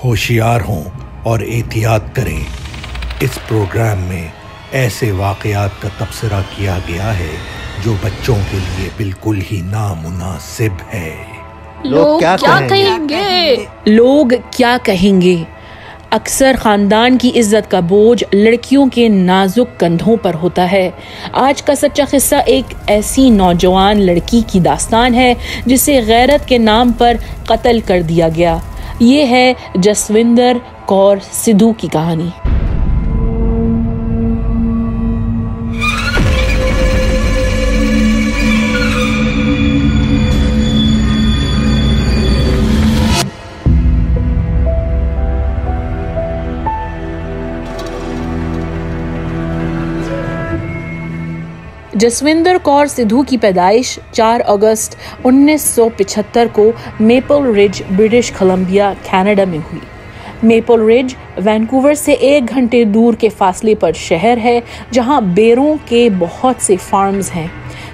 होशियार हों और एहतियात करें। इस प्रोग्राम में ऐसे वाक़यात का तबसरा किया गया है जो बच्चों के लिए बिल्कुल ही नामुनासिब है। लोग क्या कहेंगे? लोग क्या कहेंगे? अक्सर ख़ानदान की इज्जत का बोझ लड़कियों के नाजुक कंधों पर होता है। आज का सच्चा किस्सा एक ऐसी नौजवान लड़की की दास्तान है जिसे गैरत के नाम पर कत्ल कर दिया गया। ये है जसविंदर कौर सिद्धू की कहानी। जसविंदर कौर सिद्धू की पैदाइश 4 अगस्त 1975 को maple ridge, British Columbia, Canada में हुई। मेपल रिज वैंकूवर से 1 घंटे दूर के फासले पर शहर है जहां बेरों के बहुत से फार्म्स हैं।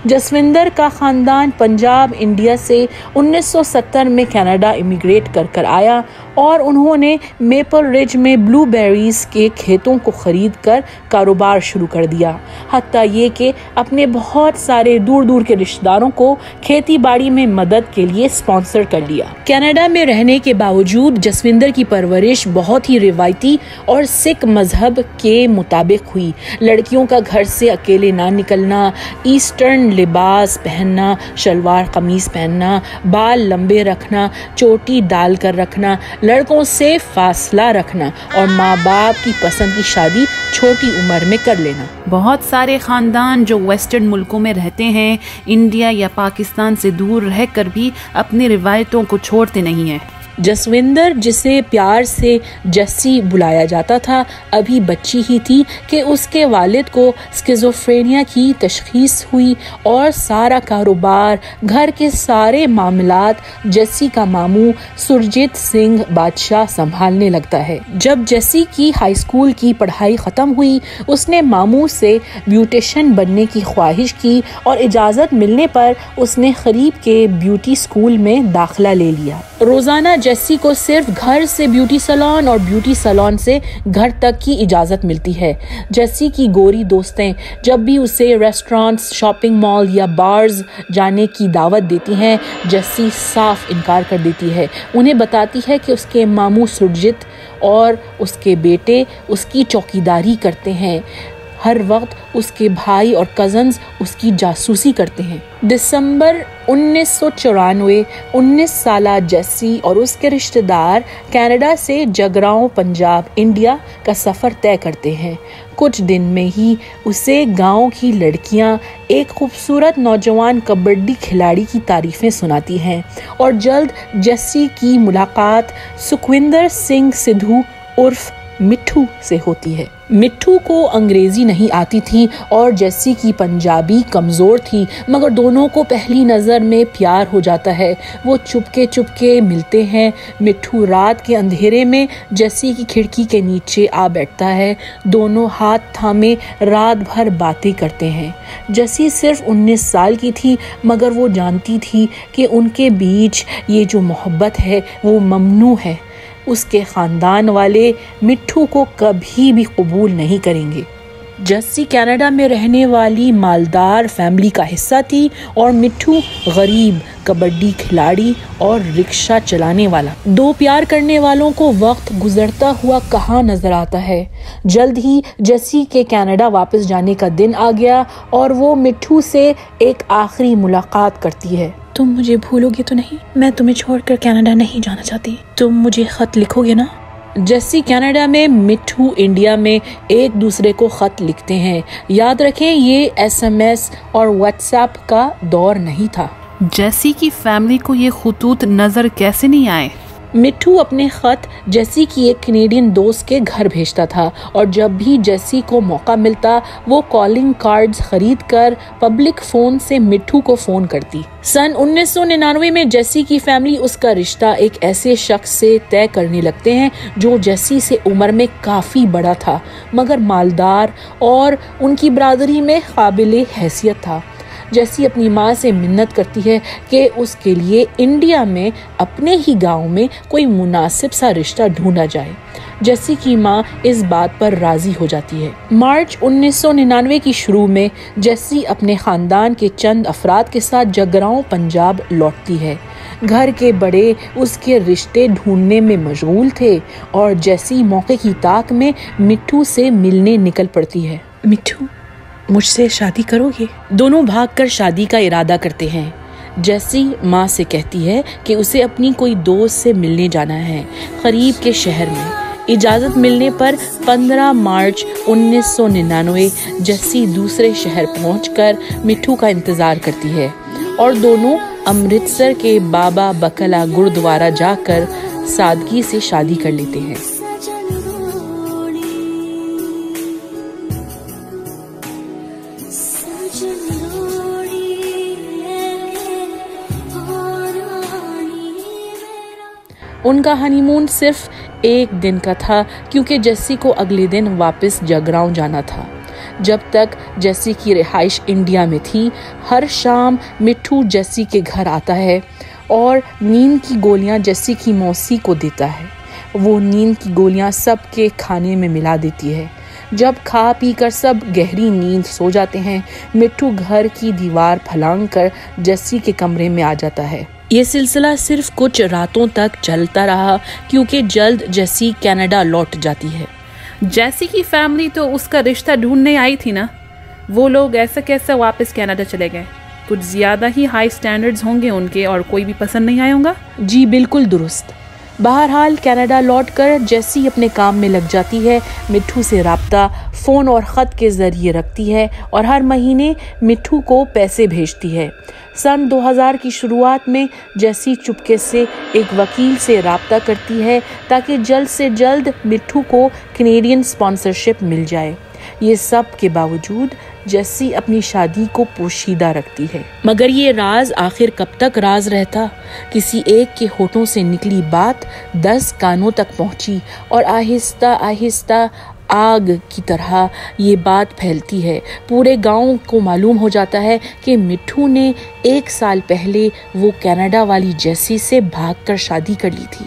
जसविंदर का ख़ानदान पंजाब, इंडिया से 1970 में कनाडा इमिग्रेट कर आया और उन्होंने मेपल रिज में ब्लूबेरीज के खेतों को खरीद कर कारोबार शुरू कर दिया। हत्ता ये कि अपने बहुत सारे दूर दूर के रिश्तेदारों को खेती बाड़ी में मदद के लिए स्पॉन्सर कर लिया। कनाडा में रहने के बावजूद जसविंदर की परवरिश बहुत ही रिवायती और सिख मजहब के मुताबिक हुई। लड़कियों का घर से अकेले ना निकलना, ईस्टर्न लिबास पहनना, शलवार कमीज पहनना, बाल लंबे रखना, चोटी डाल कर रखना, लड़कों से फासला रखना और माँ बाप की पसंद की शादी छोटी उम्र में कर लेना। बहुत सारे खानदान जो वेस्टर्न मुल्कों में रहते हैं, इंडिया या पाकिस्तान से दूर रहकर भी अपनी रिवायतों को छोड़ते नहीं हैं। जसविंदर, जिसे प्यार से जस्सी बुलाया जाता था, अभी बच्ची ही थी कि उसके वालिद को स्किज़ोफ्रेनिया की तशख़ीस हुई और सारा कारोबार, घर के सारे मामलात जस्सी का मामू सुरजीत सिंह बादशाह संभालने लगता है। जब जस्सी की हाई स्कूल की पढ़ाई ख़त्म हुई, उसने मामू से ब्यूटिशियन बनने की ख्वाहिश की और इजाज़त मिलने पर उसने करीब के ब्यूटी स्कूल में दाखिला ले लिया। रोज़ाना जस्सी को सिर्फ घर से ब्यूटी सैलून और ब्यूटी सैलून से घर तक की इजाज़त मिलती है। जस्सी की गोरी दोस्तें जब भी उसे रेस्टोरेंट्स, शॉपिंग मॉल या बार्स जाने की दावत देती हैं, जस्सी साफ इनकार कर देती है। उन्हें बताती है कि उसके मामू सुरजीत और उसके बेटे उसकी चौकीदारी करते हैं। हर वक्त उसके भाई और कज़न्स उसकी जासूसी करते हैं। दिसंबर 1994 19 साला जस्सी और उसके रिश्तेदार कनाडा से जगराओं, पंजाब, इंडिया का सफ़र तय करते हैं। कुछ दिन में ही उसे गांव की लड़कियां एक खूबसूरत नौजवान कबड्डी खिलाड़ी की तारीफ़ें सुनाती हैं और जल्द जस्सी की मुलाकात सुखविंदर सिंह सिद्धू उर्फ मिट्ठू से होती है। मिट्ठू को अंग्रेजी नहीं आती थी और जस्सी की पंजाबी कमज़ोर थी, मगर दोनों को पहली नज़र में प्यार हो जाता है। वो चुपके मिलते हैं। मिट्ठू रात के अंधेरे में जस्सी की खिड़की के नीचे आ बैठता है। दोनों हाथ थामे रात भर बातें करते हैं। जस्सी सिर्फ 19 साल की थी, मगर वो जानती थी कि उनके बीच ये जो मोहब्बत है वो ममनू है। उसके ख़ानदान वाले मिट्ठू को कभी भी कबूल नहीं करेंगे। जस्सी कनाडा में रहने वाली मालदार फैमिली का हिस्सा थी और मिट्ठू गरीब कबड्डी खिलाड़ी और रिक्शा चलाने वाला। दो प्यार करने वालों को वक्त गुजरता हुआ कहाँ नजर आता है। जल्द ही जस्सी के कनाडा वापस जाने का दिन आ गया और वो मिट्ठू से एक आखिरी मुलाकात करती है। तुम मुझे भूलोगे तो नहीं? मैं तुम्हें छोड़कर कनाडा नहीं जाना चाहती। तुम मुझे खत लिखोगे ना? जस्सी कनाडा में, मिट्ठू इंडिया में एक दूसरे को खत लिखते हैं। याद रखें, ये SMS और व्हाट्सएप का दौर नहीं था। जस्सी की फैमिली को ये खतूत नजर कैसे नहीं आए? मिट्ठू अपने खत जस्सी की एक कैनेडियन दोस्त के घर भेजता था और जब भी जस्सी को मौका मिलता वो कॉलिंग कार्ड्स खरीद कर पब्लिक फोन से मिट्ठू को फोन करती। सन 1999 में जस्सी की फैमिली उसका रिश्ता एक ऐसे शख्स से तय करने लगते हैं जो जस्सी से उम्र में काफी बड़ा था, मगर मालदार और उनकी बरादरी में काबिले हैसियत था। जैसी अपनी माँ से मिन्नत करती है कि उसके लिए इंडिया में अपने ही गांव में कोई मुनासिब सा रिश्ता ढूंढा जाए। जैसी की माँ इस बात पर राजी हो जाती है। मार्च 1999 की शुरू में जैसी अपने खानदान के चंद अफराद के साथ जगरांव पंजाब लौटती है। घर के बड़े उसके रिश्ते ढूंढने में मशगूल थे और जैसी मौके की ताक में मिट्ठू से मिलने निकल पड़ती है। मिट्ठू, मुझसे शादी करोगे? दोनों भागकर शादी का इरादा करते हैं। जैसी माँ से कहती है कि उसे अपनी कोई दोस्त से मिलने जाना है करीब के शहर में। इजाजत मिलने पर 15 मार्च 1999 जस्सी दूसरे शहर पहुंचकर मिट्ठू का इंतजार करती है और दोनों अमृतसर के बाबा बकला गुरुद्वारा जाकर सादगी से शादी कर लेते हैं। उनका हनीमून सिर्फ एक दिन का था क्योंकि जस्सी को अगले दिन वापस जगरांव जाना था। जब तक जस्सी की रिहाइश इंडिया में थी, हर शाम मिट्ठू जस्सी के घर आता है और नींद की गोलियां जस्सी की मौसी को देता है। वो नींद की गोलियां सबके खाने में मिला देती है। जब खा पी कर सब गहरी नींद सो जाते हैं, मिट्ठू घर की दीवार फलांग कर जस्सी के कमरे में आ जाता है। ये सिलसिला सिर्फ कुछ रातों तक चलता रहा क्योंकि जल्द जस्सी कनाडा लौट जाती है। जैसी की फैमिली तो उसका रिश्ता ढूंढने आई थी ना, वो लोग ऐसा कैसे वापस कनाडा चले गए? कुछ ज्यादा ही हाई स्टैंडर्ड्स होंगे उनके और कोई भी पसंद नहीं आया होगा। जी बिल्कुल दुरुस्त। बहरहाल कनाडा लौटकर जैसी अपने काम में लग जाती है। मिट्ठू से राब्ता फ़ोन और ख़त के ज़रिए रखती है और हर महीने मिट्ठू को पैसे भेजती है। सन 2000 की शुरुआत में जैसी चुपके से एक वकील से राब्ता करती है ताकि जल्द से जल्द मिट्ठू को कैनेडियन स्पॉन्सरशिप मिल जाए। ये सब के बावजूद जस्सी अपनी शादी को पोशीदा रखती है, मगर ये राज आखिर कब तक राज रहता? किसी एक के होठों से निकली बात 10 कानों तक पहुंची और आहिस्ता आहिस्ता आग की तरह ये बात फैलती है। पूरे गांव को मालूम हो जाता है कि मिट्ठू ने 1 साल पहले वो कनाडा वाली जस्सी से भागकर शादी कर ली थी।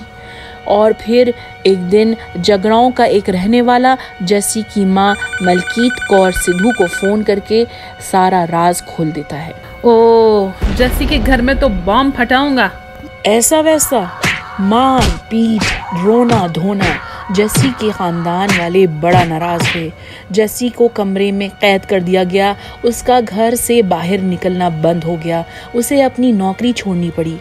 और फिर एक दिन जगरांव का एक रहने वाला जस्सी की माँ मलकीत कौर सिद्धू को फ़ोन करके सारा राज खोल देता है। ओह, जस्सी के घर में तो बॉम्ब फटाऊंगा। ऐसा वैसा मार पीट रोना धोना। जस्सी के ख़ानदान वाले बड़ा नाराज़ हुए। जस्सी को कमरे में कैद कर दिया गया। उसका घर से बाहर निकलना बंद हो गया। उसे अपनी नौकरी छोड़नी पड़ी।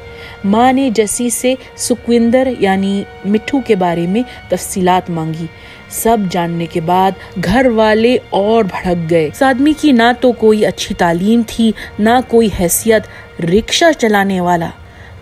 माँ ने जस्सी से सुखविंदर यानी मिट्ठू के बारे में तफसीलात मांगी। सब जानने के बाद घर वाले और भड़क गए। इस आदमी की ना तो कोई अच्छी तालीम थी, ना कोई हैसियत, रिक्शा चलाने वाला,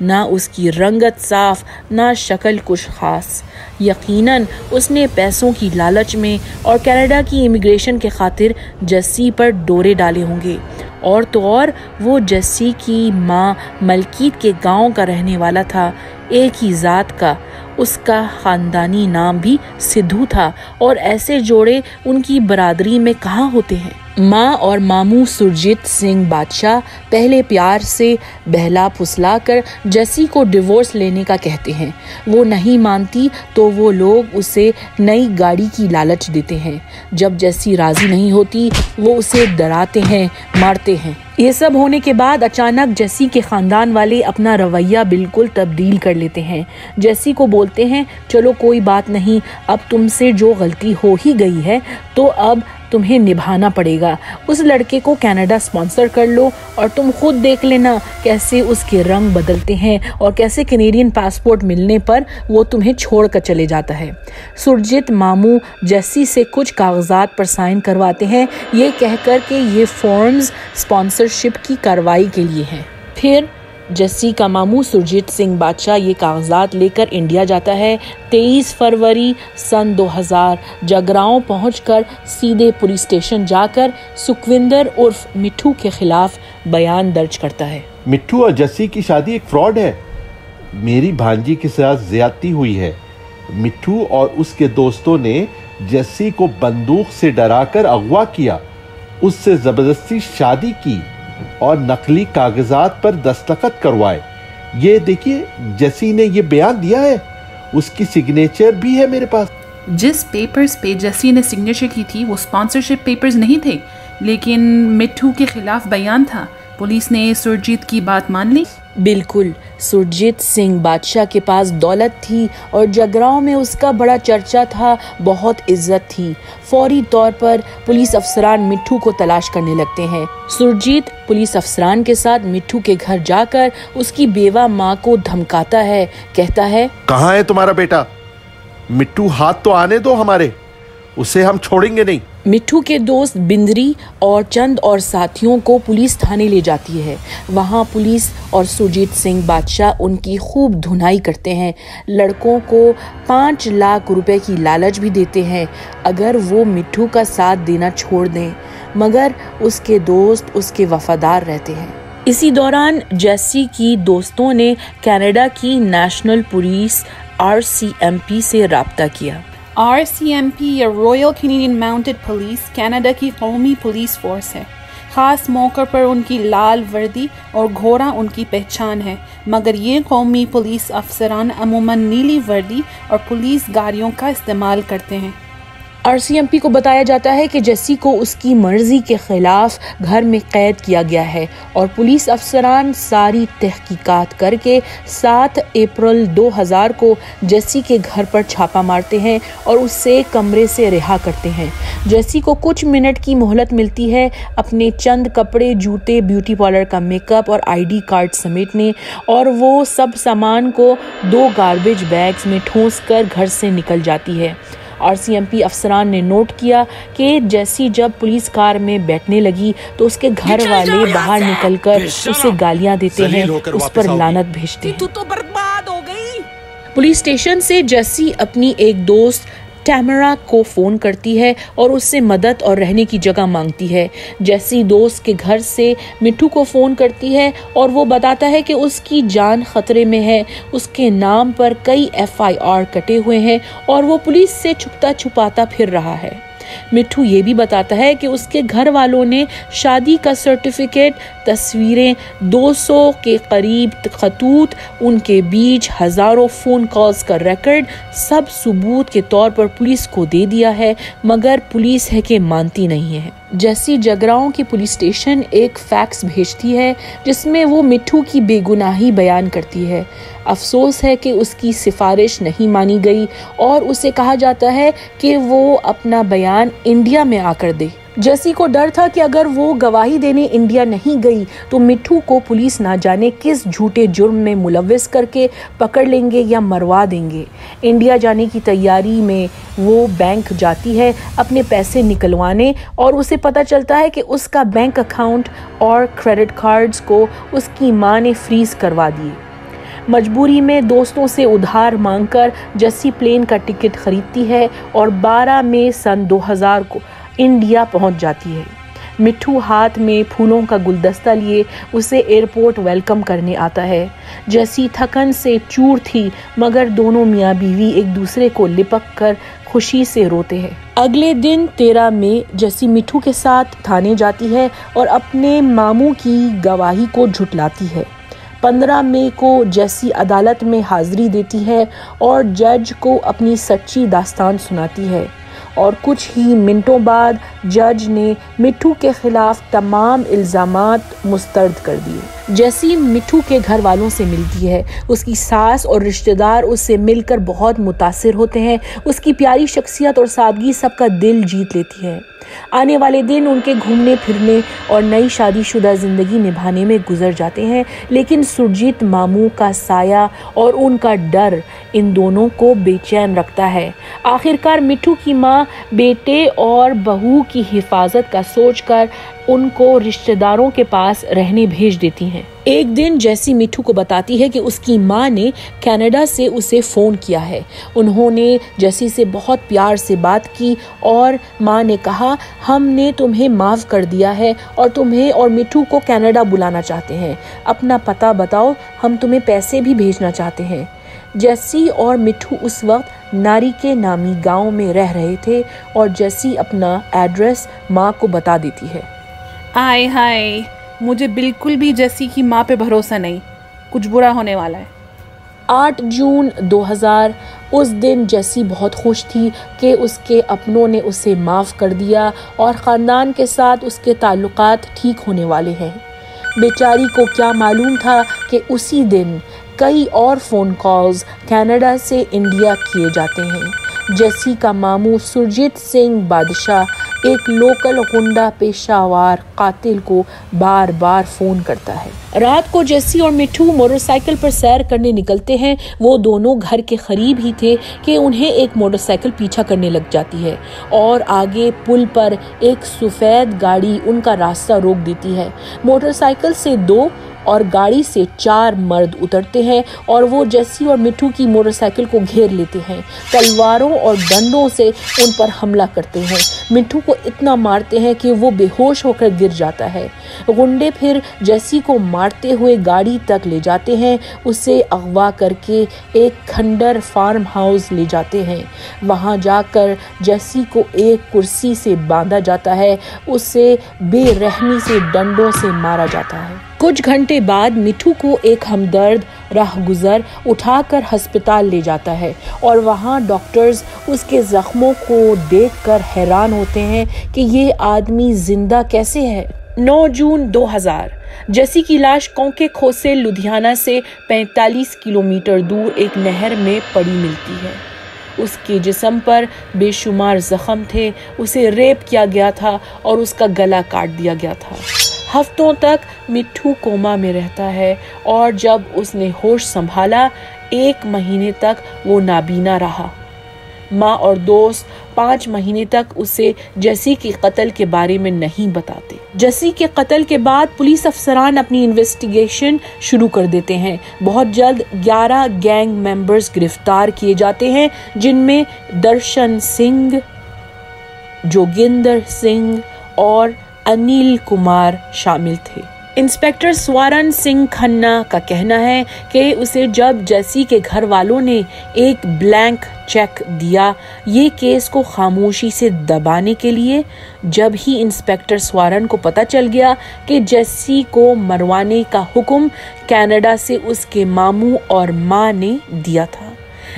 ना उसकी रंगत साफ, ना शक्ल कुछ खास। यकीनन उसने पैसों की लालच में और कनाडा की इमिग्रेशन के खातिर जस्सी पर डोरे डाले होंगे। और तो और वो जस्सी की माँ मलकीत के गांव का रहने वाला था, एक ही ज़ात का। उसका ख़ानदानी नाम भी सिद्धू था और ऐसे जोड़े उनकी बरादरी में कहाँ होते हैं। माँ और मामू सुरजीत सिंह बादशाह पहले प्यार से बहला फुसला कर जस्सी को डिवोर्स लेने का कहते हैं। वो नहीं मानती तो वो लोग उसे नई गाड़ी की लालच देते हैं। जब जस्सी राजी नहीं होती वो उसे डराते हैं, मारते हैं। ये सब होने के बाद अचानक जस्सी के ख़ानदान वाले अपना रवैया बिल्कुल तब्दील कर लेते हैं। जस्सी को बोलते हैं, चलो कोई बात नहीं, अब तुमसे जो गलती हो ही गई है तो अब तुम्हें निभाना पड़ेगा। उस लड़के को कनाडा स्पॉन्सर कर लो और तुम खुद देख लेना कैसे उसके रंग बदलते हैं और कैसे कैनेडियन पासपोर्ट मिलने पर वो तुम्हें छोड़कर चले जाता है। सुरजीत मामू जस्सी से कुछ कागजात पर साइन करवाते हैं, ये कहकर कि ये फॉर्म्स स्पॉन्सरशिप की कार्रवाई के लिए हैं। फिर जस्सी का मामू सुरजीत सिंह बादशाह ये कागजात लेकर इंडिया जाता है। 23 फरवरी सन 2000 जगरांव पहुंचकर सीधे पुलिस स्टेशन जाकर सुखविंदर उर्फ मिट्ठू के खिलाफ बयान दर्ज करता है। मिट्ठू और जस्सी की शादी एक फ्रॉड है। मेरी भांजी के साथ ज्यादती हुई है। मिट्ठू और उसके दोस्तों ने जस्सी को बंदूक से डराकर अगवा किया, उससे जबरदस्ती शादी की और नकली कागजात पर दस्तखत करवाए। ये देखिए, जेसी ने ये बयान दिया है, उसकी सिग्नेचर भी है मेरे पास। जिस पेपर्स पे जेसी ने सिग्नेचर की थी वो स्पॉन्सरशिप पेपर्स नहीं थे, लेकिन मिट्ठू के खिलाफ बयान था। पुलिस ने सुरजीत की बात मान ली। बिल्कुल, सुरजीत सिंह बादशाह के पास दौलत थी और जगरांव में उसका बड़ा चर्चा था, बहुत इज्जत थी। फौरी तौर पर पुलिस अफसरान मिट्ठू को तलाश करने लगते हैं। सुरजीत पुलिस अफसरान के साथ मिट्ठू के घर जाकर उसकी बेवा माँ को धमकाता है, कहता है, कहाँ है तुम्हारा बेटा? मिट्टू हाथ तो आने दो हमारे, उसे हम छोड़ेंगे नहीं। मिट्ठू के दोस्त बिंदरी और चंद और साथियों को पुलिस थाने ले जाती है। वहाँ पुलिस और सुरजीत सिंह बादशाह उनकी खूब धुनाई करते हैं। लड़कों को 5 लाख रुपए की लालच भी देते हैं अगर वो मिट्ठू का साथ देना छोड़ दें, मगर उसके दोस्त उसके वफादार रहते हैं। इसी दौरान जेसी की दोस्तों ने कनाडा की नेशनल पुलिस RCMP से राब्ता किया। RCMP या royal Canadian mounted police Canada की कौमी पुलिस फोर्स है। ख़ास मौक़ों पर उनकी लाल वर्दी और घोड़ा उनकी पहचान है, मगर ये कौमी पुलिस अफसरान अमूमन नीली वर्दी और पुलिस गाड़ियों का इस्तेमाल करते हैं। RCMP को बताया जाता है कि जेसी को उसकी मर्जी के खिलाफ घर में कैद किया गया है और पुलिस अफसरान सारी तहकीकात करके 7 अप्रैल 2000 को जेसी के घर पर छापा मारते हैं और उससे कमरे से रिहा करते हैं। जेसी को कुछ मिनट की मोहलत मिलती है अपने चंद कपड़े, जूते, ब्यूटी पार्लर का मेकअप और ID कार्ड समेटने, और वो सब सामान को 2 गार्बेज बैग्स में ठूंस कर घर से निकल जाती है। RCMP अफसरान ने नोट किया कि जेसी जब पुलिस कार में बैठने लगी तो उसके घर वाले बाहर निकलकर उसे गालियां देते हैं, उस पर लानत भेजते हैं। तू तो बर्बाद हो गई। पुलिस स्टेशन से जेसी अपनी एक दोस्त टैमरा को फोन करती है और उससे मदद और रहने की जगह मांगती है। जेसी दोस्त के घर से मिट्ठू को फोन करती है और वो बताता है कि उसकी जान खतरे में है। उसके नाम पर कई FIR कटे हुए हैं और वो पुलिस से छुपता छुपाता फिर रहा है। मिट्ठू ये भी बताता है कि उसके घर वालों ने शादी का सर्टिफिकेट, तस्वीरें, 200 के करीब खतूत, उनके बीच हजारों फोन कॉल्स का रिकॉर्ड, सब सबूत के तौर पर पुलिस को दे दिया है, मगर पुलिस है कि मानती नहीं है। जेसी जगरांव की पुलिस स्टेशन एक फैक्स भेजती है जिसमें वो मिट्ठू की बेगुनाही बयान करती है। अफसोस है कि उसकी सिफारिश नहीं मानी गई और उसे कहा जाता है कि वो अपना बयान इंडिया में आकर दे। जेसी को डर था कि अगर वो गवाही देने इंडिया नहीं गई तो मिट्ठू को पुलिस ना जाने किस झूठे जुर्म में मुलव्विस करके पकड़ लेंगे या मरवा देंगे। इंडिया जाने की तैयारी में वो बैंक जाती है अपने पैसे निकलवाने और उसे पता चलता है कि उसका बैंक अकाउंट और क्रेडिट कार्ड्स को उसकी माँ ने फ्रीज करवा दिए। मजबूरी में दोस्तों से उधार मांगकर जेसी प्लेन का टिकट खरीदती है और 12 मई सन 2000 को इंडिया पहुंच जाती है। मिट्ठू हाथ में फूलों का गुलदस्ता लिए उसे एयरपोर्ट वेलकम करने आता है। जेसी थकन से चूर थी, मगर दोनों मियाँ बीवी एक दूसरे को लिपक कर खुशी से रोते हैं। अगले दिन 13 मई जेसी मिट्ठू के साथ थाने जाती है और अपने मामू की गवाही को झुटलाती है। 15 मई को जेसी अदालत में हाजिरी देती है और जज को अपनी सच्ची दास्तान सुनाती है और कुछ ही मिनटों बाद जज ने मिट्ठू के खिलाफ तमाम इल्जामात मुस्तरद कर दिए। जेसी मिट्ठू के घर वालों से मिलती है। उसकी सास और रिश्तेदार उससे मिलकर बहुत मुतासिर होते हैं। उसकी प्यारी शख्सियत और सादगी सबका दिल जीत लेती है। आने वाले दिन उनके घूमने फिरने और नई शादीशुदा जिंदगी निभाने में गुजर जाते हैं, लेकिन सुरजीत मामू का साया और उनका डर इन दोनों को बेचैन रखता है। आखिरकार मिट्ठू की माँ बेटे और बहू की हिफाजत का सोचकर उनको रिश्तेदारों के पास रहने भेज देती हैं। एक दिन जेसी मिट्ठू को बताती है कि उसकी माँ ने कनाडा से उसे फ़ोन किया है। उन्होंने जेसी से बहुत प्यार से बात की और माँ ने कहा, हमने तुम्हें माफ़ कर दिया है और तुम्हें और मिट्ठू को कनाडा बुलाना चाहते हैं। अपना पता बताओ, हम तुम्हें पैसे भी भेजना चाहते हैं। जेसी और मिट्ठू उस वक्त नारी के नामी गांव में रह रहे थे और जेसी अपना एड्रेस माँ को बता देती है। आय हाय, मुझे बिल्कुल भी जेसी की माँ पे भरोसा नहीं, कुछ बुरा होने वाला है। 8 जून 2000 उस दिन जेसी बहुत खुश थी कि उसके अपनों ने उसे माफ़ कर दिया और ख़ानदान के साथ उसके ताल्लुकात ठीक होने वाले हैं। बेचारी को क्या मालूम था कि उसी दिन कई और फ़ोन कॉल्स कनाडा से इंडिया किए जाते हैं। जेसी का मामू सुरजीत सिंह बादशाह एक लोकल गुंडा पेशावर कातिल को बार बार फ़ोन करता है। रात को जेसी और मिठू मोटरसाइकिल पर सैर करने निकलते हैं। वो दोनों घर के करीब ही थे कि उन्हें एक मोटरसाइकिल पीछा करने लग जाती है और आगे पुल पर एक सफ़ेद गाड़ी उनका रास्ता रोक देती है। मोटरसाइकिल से 2 और गाड़ी से 4 मर्द उतरते हैं और वो जेसी और मिठू की मोटरसाइकिल को घेर लेते हैं। तलवारों और डंडों से उन पर हमला करते हैं। मिठू को इतना मारते हैं कि वो बेहोश होकर गिर जाता है। गुंडे फिर जेसी को मारते हुए गाड़ी तक ले जाते हैं। उसे अगवा करके एक खंडर फार्म हाउस ले जाते हैं। वहाँ जाकर जेसी को एक कुर्सी से बांधा जाता है। उसे बेरहमी से डंडों से मारा जाता है। कुछ घंटे बाद मिठू को एक हमदर्द राहगुजर उठाकर अस्पताल ले जाता है और वहाँ डॉक्टर्स उसके ज़ख्मों को देखकर हैरान होते हैं कि ये आदमी जिंदा कैसे है। 9 जून 2000 जेसी की लाश कोंके खोसे लुधियाना से 45 किलोमीटर दूर एक नहर में पड़ी मिलती है। उसके जिस्म पर बेशुमार जख्म थे। उसे रेप किया गया था और उसका गला काट दिया गया था। हफ्तों तक मिठू कोमा में रहता है और जब उसने होश संभाला 1 महीने तक वो नाबीना रहा। माँ और दोस्त 5 महीने तक उसे जेसी के कत्ल के बारे में नहीं बताते। जेसी के कत्ल के बाद पुलिस अफसरान अपनी इन्वेस्टिगेशन शुरू कर देते हैं। बहुत जल्द 11 गैंग मेंबर्स गिरफ्तार किए जाते हैं, जिनमें दर्शन सिंह, जोगिंदर सिंह और अनिल कुमार शामिल थे। इंस्पेक्टर स्वरण सिंह खन्ना का कहना है कि उसे जब जेसी के घर वालों ने एक ब्लैंक चेक दिया ये केस को खामोशी से दबाने के लिए, जब ही इंस्पेक्टर स्वरण को पता चल गया कि जेसी को मरवाने का हुक्म कनाडा से उसके मामू और माँ ने दिया था।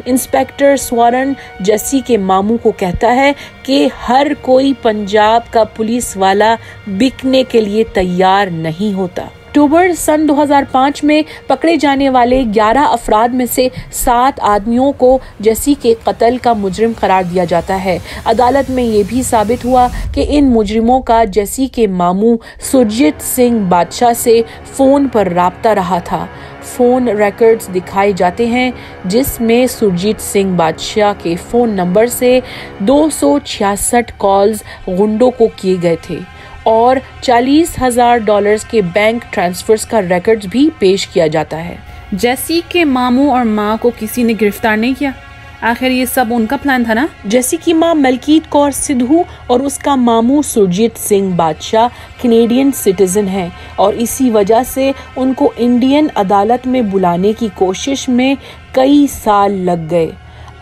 इंस्पेक्टर स्वरण जेसी के मामू को कहता है कि हर कोई पंजाब का पुलिस वाला बिकने के लिए तैयार नहीं होता। अक्टूबर सन 2005 में पकड़े जाने वाले 11 अफराद में से 7 आदमियों को जेसी के कत्ल का मुजरिम करार दिया जाता है। अदालत में ये भी साबित हुआ कि इन मुजरिमों का जेसी के मामू सुरजीत सिंह बादशाह से फ़ोन पर राब्ता रहा था। फ़ोन रिकॉर्ड्स दिखाए जाते हैं जिसमें सुरजीत सिंह बादशाह के फ़ोन नंबर से 266 कॉल्स गुंडों को किए गए थे और $40,000 के बैंक ट्रांसफर्स का रिकॉर्ड्स भी पेश किया जाता है। जेसी के मामू और माँ को किसी ने गिरफ्तार नहीं किया? आखिर ये सब उनका प्लान था ना? जेसी की माँ मलकीत कौर सिद्धू और उसका मामू सुरजीत सिंह बादशाह कैनेडियन सिटीजन हैं और इसी वजह से उनको इंडियन अदालत में बुलाने की कोशिश में कई साल लग गए।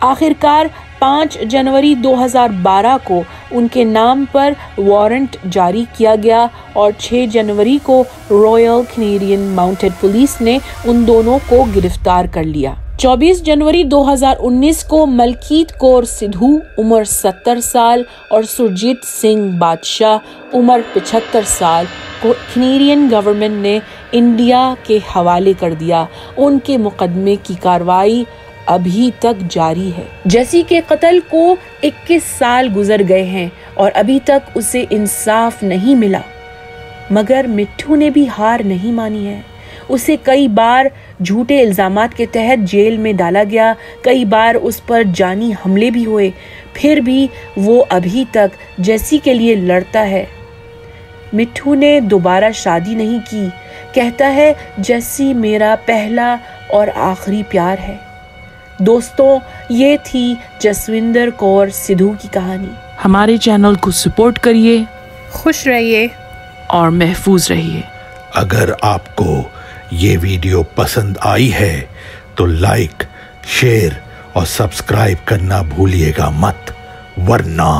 आखिरकार 5 जनवरी 2012 को उनके नाम पर वारंट जारी किया गया और 6 जनवरी को रॉयल कैनेडियन माउंटेड पुलिस ने उन दोनों को गिरफ्तार कर लिया। 24 जनवरी 2019 को मलकीत कौर सिद्धू उम्र 70 साल और सुरजीत सिंह बादशाह उम्र 75 साल को कैनेडियन गवर्नमेंट ने इंडिया के हवाले कर दिया। उनके मुकदमे की कार्रवाई अभी तक जारी है। जेसी के कत्ल को 21 साल गुजर गए हैं और अभी तक उसे इंसाफ नहीं मिला, मगर मिठू ने भी हार नहीं मानी है। उसे कई बार झूठे इल्जामात के तहत जेल में डाला गया, कई बार उस पर जानी हमले भी हुए, फिर भी वो अभी तक जेसी के लिए लड़ता है। मिठू ने दोबारा शादी नहीं की, कहता है जेसी मेरा पहला और आखिरी प्यार है। दोस्तों, ये थी जसविंदर कौर सिद्धू की कहानी। हमारे चैनल को सपोर्ट करिए, खुश रहिए और महफूज रहिए। अगर आपको ये वीडियो पसंद आई है तो लाइक, शेयर और सब्सक्राइब करना भूलिएगा मत, वरना